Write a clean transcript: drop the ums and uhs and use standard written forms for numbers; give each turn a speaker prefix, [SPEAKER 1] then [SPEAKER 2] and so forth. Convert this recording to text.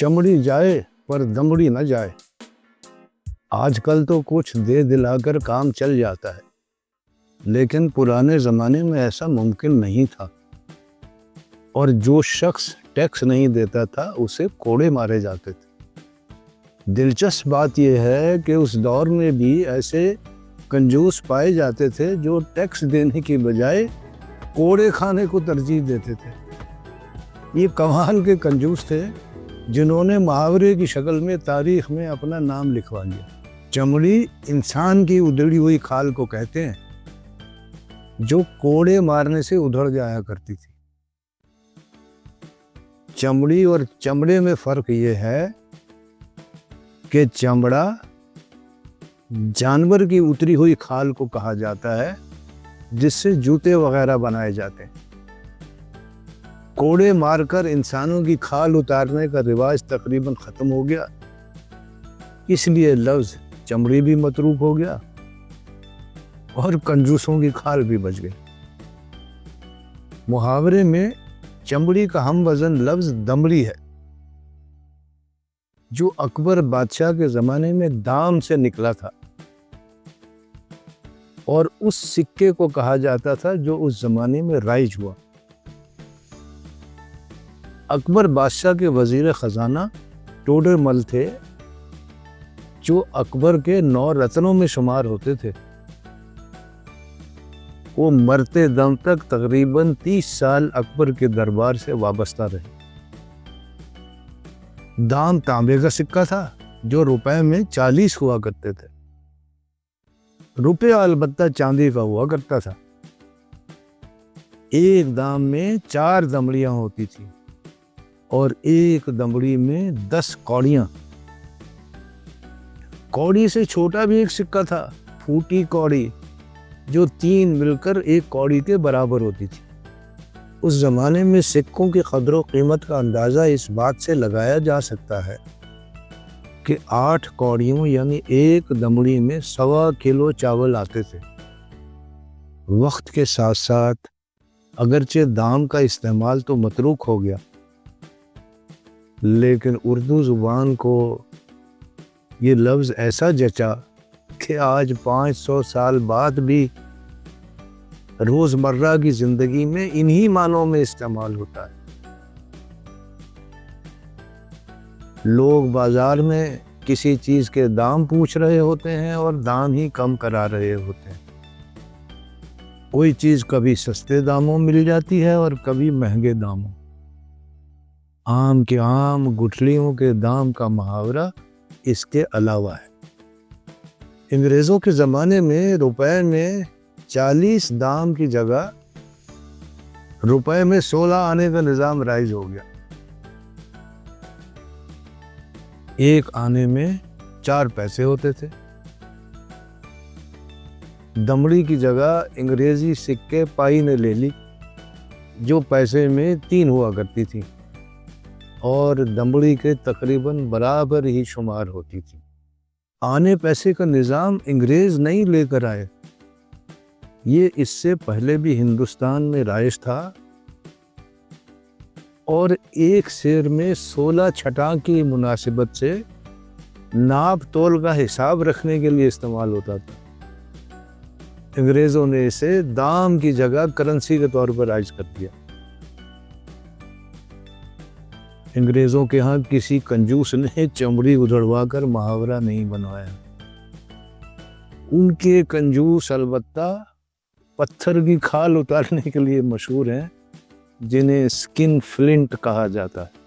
[SPEAKER 1] چمڑی جائے پر دمڑی نہ جائے۔ آج کل تو کچھ دے دلا کر کام چل جاتا ہے، لیکن پرانے زمانے میں ایسا ممکن نہیں تھا، اور جو شخص ٹیکس نہیں دیتا تھا اسے کوڑے مارے جاتے تھے۔ دلچسپ بات یہ ہے کہ اس دور میں بھی ایسے کنجوس پائے جاتے تھے جو ٹیکس دینے کی بجائے کوڑے کھانے کو ترجیح دیتے تھے۔ یہ کمال کے کنجوس تھے جنہوں نے محاورے کی شکل میں تاریخ میں اپنا نام لکھوا لیا۔ چمڑی انسان کی ادھڑی ہوئی کھال کو کہتے ہیں جو کوڑے مارنے سے ادھڑ جایا کرتی تھی۔ چمڑی اور چمڑے میں فرق یہ ہے کہ چمڑا جانور کی اتری ہوئی کھال کو کہا جاتا ہے جس سے جوتے وغیرہ بنائے جاتے ہیں۔ کوڑے مار کر انسانوں کی کھال اتارنے کا رواج تقریباً ختم ہو گیا، اس لیے لفظ چمڑی بھی متروک ہو گیا اور کنجوسوں کی کھال بھی بچ گئی۔ محاورے میں چمڑی کا ہم وزن لفظ دمڑی ہے، جو اکبر بادشاہ کے زمانے میں دام سے نکلا تھا، اور اس سکے کو کہا جاتا تھا جو اس زمانے میں رائج ہوا۔ اکبر بادشاہ کے وزیر خزانہ ٹوڈر مل تھے، جو اکبر کے 9 رتنوں میں شمار ہوتے تھے۔ وہ مرتے دم تک تقریباً 30 سال اکبر کے دربار سے وابستہ رہے۔ دام تانبے کا سکہ تھا جو روپے میں 40 ہوا کرتے تھے۔ روپیہ البتہ چاندی کا ہوا کرتا تھا۔ ایک دام میں 4 دمڑیاں ہوتی تھیں اور ایک دمڑی میں 10 کوڑیاں۔ کوڑی سے چھوٹا بھی ایک سکہ تھا، پھوٹی کوڑی، جو 3 مل کر ایک کوڑی کے برابر ہوتی تھی۔ اس زمانے میں سکوں کی قدر و قیمت کا اندازہ اس بات سے لگایا جا سکتا ہے کہ 8 کوڑیوں یعنی ایک دمڑی میں 1.25 کلو چاول آتے تھے۔ وقت کے ساتھ ساتھ اگرچہ دام کا استعمال تو متروک ہو گیا، لیکن اردو زبان کو یہ لفظ ایسا جچا کہ آج 500 سال بعد بھی روزمرہ کی زندگی میں انہی معنوں میں استعمال ہوتا ہے۔ لوگ بازار میں کسی چیز کے دام پوچھ رہے ہوتے ہیں اور دام ہی کم کرا رہے ہوتے ہیں۔ کوئی چیز کبھی سستے داموں مل جاتی ہے اور کبھی مہنگے داموں۔ آم کے آم گٹھلیوں کے دام کا محاورہ اس کے علاوہ ہے۔ انگریزوں کے زمانے میں روپے میں 40 دام کی جگہ روپے میں 16 آنے کا نظام رائج ہو گیا۔ ایک آنے میں 4 پیسے ہوتے تھے۔ دمڑی کی جگہ انگریزی سکے پائی نے لے لی، جو پیسے میں 3 ہوا کرتی تھی اور دمڑی کے تقریباً برابر ہی شمار ہوتی تھی۔ آنے پیسے کا نظام انگریز نہیں لے کر آئے، یہ اس سے پہلے بھی ہندوستان میں رائج تھا، اور ایک سیر میں 16 چھٹاں کی مناسبت سے ناپ تول کا حساب رکھنے کے لیے استعمال ہوتا تھا۔ انگریزوں نے اسے دام کی جگہ کرنسی کے طور پر رائج کر دیا۔ انگریزوں کے ہاں کسی کنجوس نے چمڑی ادھڑوا کر محاورہ نہیں بنوایا۔ ان کے کنجوس البتہ پتھر کی کھال اتارنے کے لیے مشہور ہیں، جنہیں سکن فلنٹ کہا جاتا ہے۔